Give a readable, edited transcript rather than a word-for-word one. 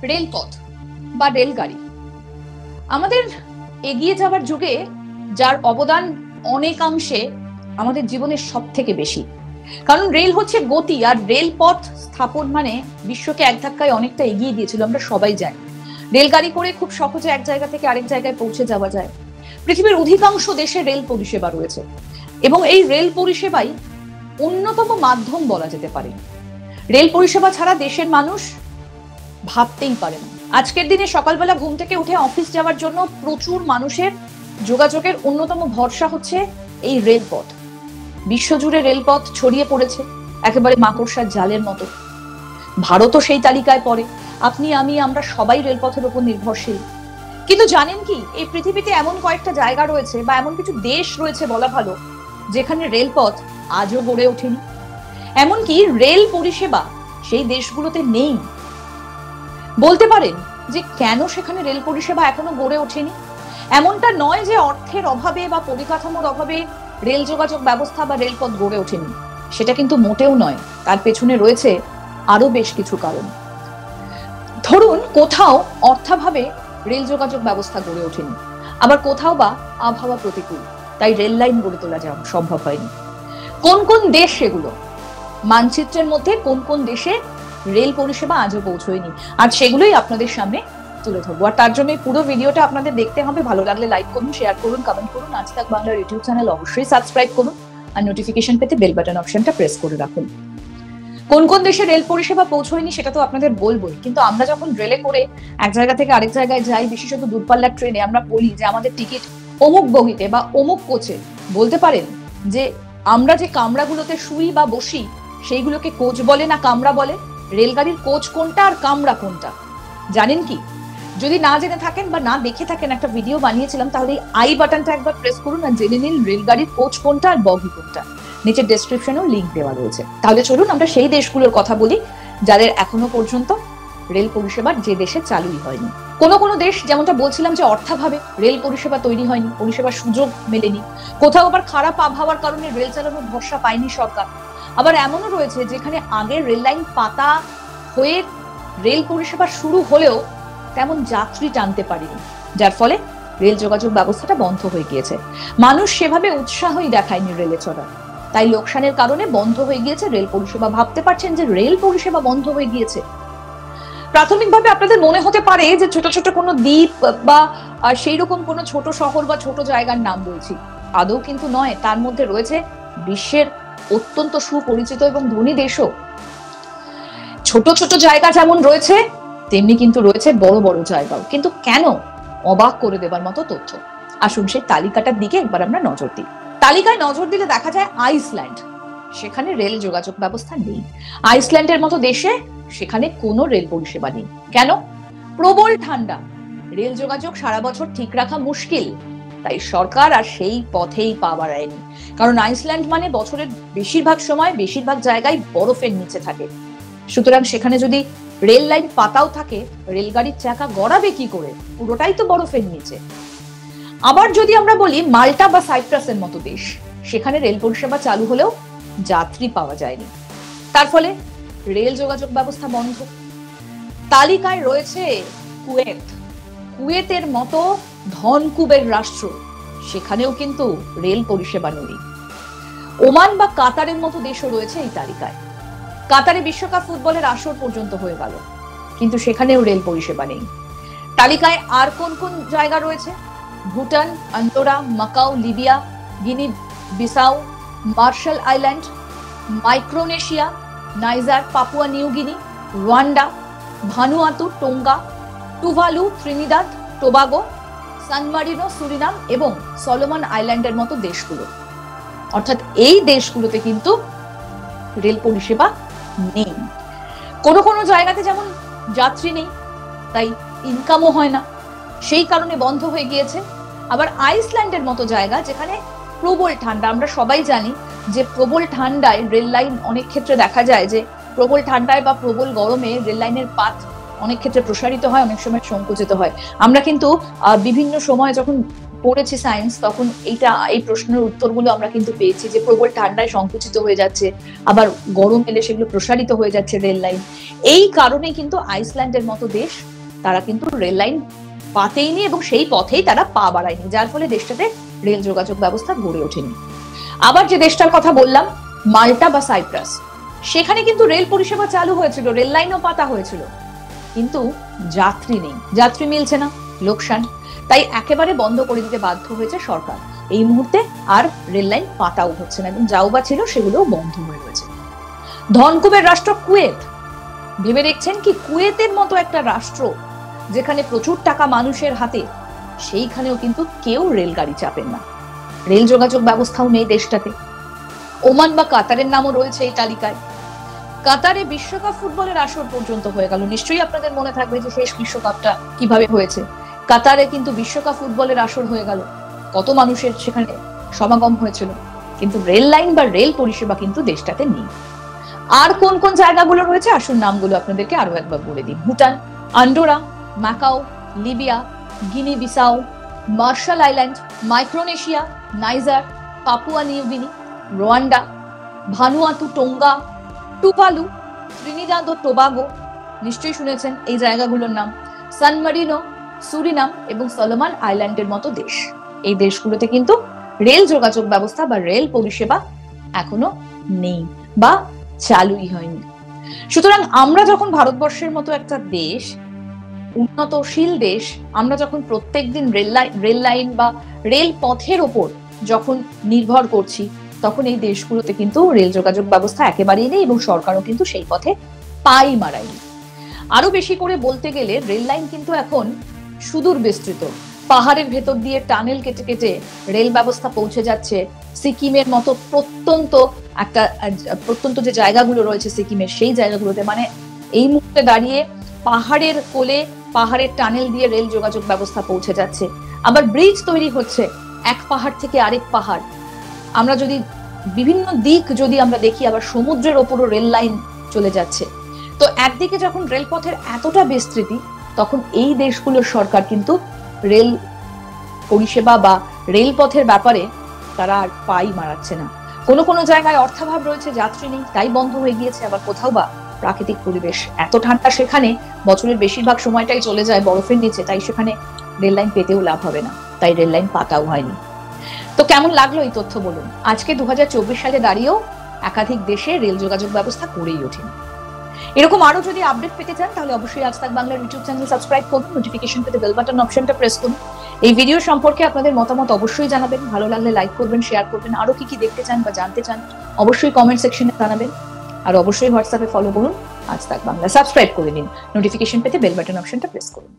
রেলপথ বা রেলগাড়ি আমাদের এগিয়ে যাওয়ার যুগে যার অবদান অনেকাংশে আমাদের জীবনের সব থেকে বেশি। কারণ রেল হচ্ছে গতি, আর রেলপথ স্থাপন মানে বিশ্বকে এক ধাক্কায় অনেকটা এগিয়ে দিয়েছিল, আমরা সবাই জানি। রেলগাড়ি করে খুব সহজে এক জায়গা থেকে আরেক জায়গায় পৌঁছে যাওয়া যায়। পৃথিবীর অধিকাংশ দেশে রেল পরিষেবা রয়েছে এবং এই রেল পরিষেবাই অন্যতম মাধ্যম বলা যেতে পারে। রেল পরিষেবা ছাড়া দেশের মানুষ ভাবতেই পারে না। আজকের দিনে সকালবেলা ঘুম থেকে উঠে অফিস যাওয়ার জন্য প্রচুর মানুষের যোগাযোগের অন্যতম ভরসা হচ্ছে এই রেলপথ। বিশ্বজুড়ে রেলপথ ছড়িয়ে পড়েছে একেবারে মাকড়সার জালের মতো। ভারতও সেই তালিকায় পড়ে। আপনি, আমি, আমরা সবাই রেলপথের উপর নির্ভরশীল। কিন্তু জানেন কি, এই পৃথিবীতে এমন কয়েকটা জায়গা রয়েছে বা এমন কিছু দেশ রয়েছে বলা ভালো, যেখানে রেলপথ আজও গড়ে ওঠেনি। এমনকি রেল পরিষেবা সেই দেশগুলোতে নেই। বলতে পারেন যে কেন সেখানে রেল পরিষেবা এখনো গড়ে ওঠেনি? এমনটা নয় যে অর্থের অভাবে বা পরিকাঠামোর অভাবে রেল যোগাযোগ ব্যবস্থা বা রেলপথ গড়ে ওঠেনি, সেটা কিন্তু মোটেও নয়। তার পেছনে রয়েছে আরো বেশ কিছু কারণ। ধরুন, কোথাও অর্থাভাবে রেল যোগাযোগ ব্যবস্থা গড়ে ওঠেনি, আবার কোথাও বা আবহাওয়া প্রতিকূল, তাই রেল লাইন গড়ে তোলা সম্ভব হয়নি। কোন কোন দেশ সেগুলো? মানচিত্রের মধ্যে কোন কোন দেশে রেল পরিষেবা আজও পৌঁছয়নি, আর সেগুলোই আপনাদের সামনে তুলে ধরবো। আর তার জন্য পুরো ভিডিওটা আপনাদের দেখতে হবে। ভালো লাগলে লাইক করুন, শেয়ার করুন, কমেন্ট করুন। আজ তাক বাংলার ইউটিউব চ্যানেল অবশ্যই সাবস্ক্রাইব করুন, আর নোটিফিকেশন পেতে বেল বাটন অপশনটা প্রেস করে রাখুন। কোন কোন দেশে রেল পরিষেবা পৌঁছয়নি সেটা তো আপনাদের বলবোই, কিন্তু আমরা যখন রেলে করে এক জায়গা থেকে আরেক জায়গায় যাই, বিশেষত দূরপাল্লার ট্রেনে, আমরা বলি যে আমাদের টিকিট অমুক বগিতে বা অমুক কোচে। বলতে পারেন যে আমরা যে কামরাগুলোতে শুই বা বসি সেইগুলোকে কোচ বলে না কামরা বলে? রেলগাড়ির কোচ কোনটা আর কামরা কোনটা জানেন কি? যদি না জেনে থাকেন বা না দেখে থাকেন, একটা ভিডিও বানিয়েছিলাম, তাহলে আই বাটনটা একবার প্রেস করুন আর জেনে নিন রেলগাড়ির কোচ কোনটা আর বগি কোনটা। নিচের ডেসক্রিপশনেও লিংক দেওয়া রয়েছে। তাহলে চলুন আমরা সেই দেশগুলোর কথা বলি যাদের এখনো পর্যন্ত রেল পরিষেবা যে দেশে চালুই হয়নি। কোনো কোনো দেশ, যেমনটা বলছিলাম যে অর্থাভাবে রেল পরিষেবা তৈরি হয়নি, পরিষেবার সুযোগ মেলেনি। কোথাও আবার খারাপ আবহাওয়ার কারণে রেল চালানোর ভরসা পায়নি সরকার। আবার এমনও রয়েছে যেখানে আগে রেল লাইন পাতা হয়ে রেল পরিষেবা শুরু হলেও তেমন যাত্রী টানতে পারেনি, যার ফলে রেল যোগাযোগ ব্যবস্থাটা বন্ধ হয়ে গিয়েছে। মানুষ সেভাবে উৎসাহই দেখায়নি রেলে চড়ার, তাই লোকসানের কারণে বন্ধ হয়ে গিয়েছে রেল পরিষেবা। ভাবতে পারছেন যে রেল পরিষেবা বন্ধ হয়ে গিয়েছে? প্রাথমিকভাবে আপনাদের মনে হতে পারে যে ছোট ছোট কোনো দ্বীপ বা সেই রকম কোনো ছোট শহর বা ছোট জায়গার নাম বলছি। আদৌ কিন্তু নয়। তার মধ্যে রয়েছে বিশ্বের অত্যন্ত সুপরিচিত এবং ধনী দেশও। ছোট ছোট জায়গা যেমন রয়েছে, তেমনি কিন্তু রয়েছে বড় বড় জায়গাও। কিন্তু কেন? অবাক করে দেবার মতো তথ্য। আসুন সেই তালিকাটার দিকে একবার আমরা নজর দিই। তালিকায় নজর দিলে দেখা যায় আইসল্যান্ড, সেখানে রেল যোগাযোগ ব্যবস্থা নেই। আইসল্যান্ডের মতো দেশে সেখানে কোনো রেল পরিষেবা নেই। কেন? প্রবল ঠান্ডা, রেল যোগাযোগ সারা বছর ঠিক রাখা মুশকিল, তাই সরকার আর সেই পথেই পা বাড়ায়নি। কারণ আইসল্যান্ড মানে বছরের বেশিরভাগ সময় বেশিরভাগ জায়গায় বরফের নিচে থাকে। সুতরাং সেখানে যদি রেল লাইন পাতাও থাকে, রেলগাড়ির চাকা গড়াবে কি করে? পুরোটাই তো বরফের নিচে। আবার যদি আমরা বলি মাল্টা বা সাইপ্রাসের মতো দেশ, সেখানে রেল পরিষেবা চালু হলেও যাত্রী পাওয়া যায়নি, তার ফলে রেল যোগাযোগ ব্যবস্থা বন্ধ। তালিকায় রয়েছে কুয়েত। কুয়েতের মতো ধনকুবের রাষ্ট্র, সেখানেও কিন্তু রেল পরিষেবা নেই। ওমান বা কাতারের মতো দেশও রয়েছে এই তালিকায়। কাতারে বিশ্বকাপ ফুটবলের আসর পর্যন্ত হয়ে গেল, কিন্তু সেখানেও রেল পরিষেবা নেই। তালিকায় আর কোন কোন জায়গা রয়েছে? Bhutan, Andorra, Macau, Libya, Guinea Bissau, Marshall Island, Micronesia, Niger, Papua New Guinea, Rwanda, Vanuatu, Tonga, Tuvalu, Trinidad, Tobago, San Marino, Suriname এবং সলোমন আইল্যান্ডের মতো দেশগুলো। অর্থাৎ এই দেশগুলোতে কিন্তু রেল পরিষেবা নেই। কোনো কোনো জায়গাতে যেমন যাত্রী নেই, তাই ইনকামও হয় না, সেই কারণে বন্ধ হয়ে গিয়েছে। আবার আইসল্যান্ডের মতো জায়গা, যেখানে প্রবল ঠান্ডা, আমরা সবাই জানি যে প্রবল ঠান্ডায় রেল লাইন অনেক ক্ষেত্রে দেখা যায় যে প্রবল ঠান্ডায় বা প্রবল গরমে রেল লাইনের পাত অনেক ক্ষেত্রে প্রসারিত হয়, অনেক সময় সংকুচিত হয়। আমরা কিন্তু বিভিন্ন সময় যখন পড়েছি সায়েন্স, তখন এই প্রশ্নের উত্তরগুলো আমরা কিন্তু পেয়েছি যে প্রবল ঠান্ডায় সংকুচিত হয়ে যাচ্ছে, আবার গরম এলে সেগুলো প্রসারিত হয়ে যাচ্ছে রেল লাইন। এই কারণে কিন্তু আইসল্যান্ডের মতো দেশ তারা কিন্তু রেল লাইন পাতেইনি এবং সেই পথেই তারা পা বাড়ায়নি, যার ফলে দেশটাতে রেল যোগাযোগ ব্যবস্থা গড়ে ওঠেনি। আবার যে দেশটার কথা বললাম, মাল্টা বা সাইপ্রাস, সেখানে কিন্তু রেল পরিষেবা চালু হয়েছিল, রেল লাইনও পাতা হয়েছিল, কিন্তু যাত্রী নেই, যাত্রী মিলছে না, লোকসান, তাই একেবারে বন্ধ করে দিতে বাধ্য হয়েছে সরকার। এই মুহূর্তে আর রেল লাইন পাতাও হচ্ছে না, এবং যাও বা ছিল সেগুলোও বন্ধ হয়ে রয়েছে। ধনকুবের রাষ্ট্র কুয়েত, ভেবে দেখছেন কি কুয়েতের মতো একটা রাষ্ট্র যেখানে প্রচুর টাকা মানুষের হাতে, সেইখানেও কিন্তু কেউ রেলগাড়ি চাপেন না, রেল যোগাযোগ ব্যবস্থাও নেই দেশটাতে। ওমান বা কাতারের নামও রয়েছে এই তালিকায়। কাতারে বিশ্বকাপ ফুটবলের আসর পর্যন্ত হয়ে গেল, নিশ্চয়ই আপনাদের মনে থাকবে যে শেষ বিশ্বকাপটা কিভাবে হয়েছে। কাতারে কিন্তু বিশ্বকাপ ফুটবলের আসর হয়ে গেল, কত মানুষের সেখানে সমাগম হয়েছিল, কিন্তু রেল লাইন বা রেল পরিষেবা কিন্তু দেশটাতে নেই। আর কোন কোন জায়গাগুলো রয়েছে আসুন নামগুলো আপনাদেরকে আরো একবার বলে দিই। Bhutan, Andorra, Macau, Libya, Guinea Bissau, Marshall Island, Micronesia, Niger, Papua New Guinea, Rwanda, Vanuatu, Tonga, Tuvalu, Trinidad ও টোবাগো, নিশ্চয়ই শুনেছেন এই জায়গাগুলোর নাম, সান মারিনো, সুরিনাম এবং সলোমন আইল্যান্ডের মতো দেশ। এই দেশগুলোতে কিন্তু রেল যোগাযোগ ব্যবস্থা বা রেল পরিষেবা এখনো নেই বা চালুই হয়নি। সুতরাং আমরা যখন ভারতবর্ষের মতো একটা দেশ, উন্নতশীল দেশ, আমরা যখন প্রত্যেকদিন রেল লাইন বা রেল পথের ওপর যখন নির্ভর করছি, তখন এই দেশগুলোতে কিন্তু রেল যোগাযোগ ব্যবস্থা একেবারেই নেই এবং সরকারও কিন্তু সেই পথে পাই মারায়নি। আরো বেশি করে বলতে গেলে রেল লাইন কিন্তু এখন সুদূর বিস্তৃত, পাহাড়ের ভেতর দিয়ে টানেল কেটে কেটে রেল ব্যবস্থা পৌঁছে যাচ্ছে সিকিমের মতো প্রত্যন্ত যে জায়গাগুলো রয়েছে সিকিমের, সেই জায়গাগুলোতে, মানে এই মুহূর্তে দাঁড়িয়ে পাহাড়ের কোলে পাহাড়ের টানেল দিয়ে রেল যোগাযোগ ব্যবস্থা পৌঁছে যাচ্ছে। আবার ব্রিজ তৈরি হচ্ছে এক পাহাড় থেকে আরেক পাহাড়। আমরা যদি বিভিন্ন দিক যদি আমরা দেখি, আবার সমুদ্রের ওপরও রেল লাইন চলে যাচ্ছে। তো একদিকে যখন রেলপথের এতটা বিস্তৃতি, তখন এই দেশগুলোর সরকার কিন্তু রেল পরিষেবা বা রেলপথের ব্যাপারে তারা আর পাই মারাচ্ছে না। কোনো কোনো জায়গায় অর্থাভাব রয়েছে, যাত্রী নেই, তাই বন্ধ হয়ে গিয়েছে। আবার কোথাও বা প্রাকৃতিক পরিবেশ এত ঠান্ডা, সেখানে বছরের বেশিরভাগ সময়টাই চলে যায় বরফের নিচে, তাই সেখানে রেল লাইন পেতেও লাভ হবে না, তাই রেল লাইন পাতাও হয়নি। তো কেমন লাগলো এই তথ্য বলুন। আজকে 2024 সালে দাঁড়িয়েও একাধিক দেশে রেল যোগাযোগ ব্যবস্থা করেই ওঠেনি। এরকম আরো যদি আপডেট পেতে চান তাহলে অবশ্যই আজ তাক বাংলার ইউটিউব চ্যানেল সাবস্ক্রাইব করুন, নোটিফিকেশন পেতে বেল বাটন অপশনটা প্রেস করুন। এই ভিডিও সম্পর্কে আপনাদের মতামত অবশ্যই জানাবেন, ভালো লাগলে লাইক করবেন, শেয়ার করবেন। আরো কি কি দেখতে চান বা জানতে চান অবশ্যই কমেন্ট সেকশনে জানাবেন। আর অবশ্যই হোয়াটসঅ্যাপে ফলো করুন আজ তাক বাংলা, সাবস্ক্রাইব করে নিন, নোটিফিকেশন পেতে বেল বাটন অপশনটা প্রেস করুন।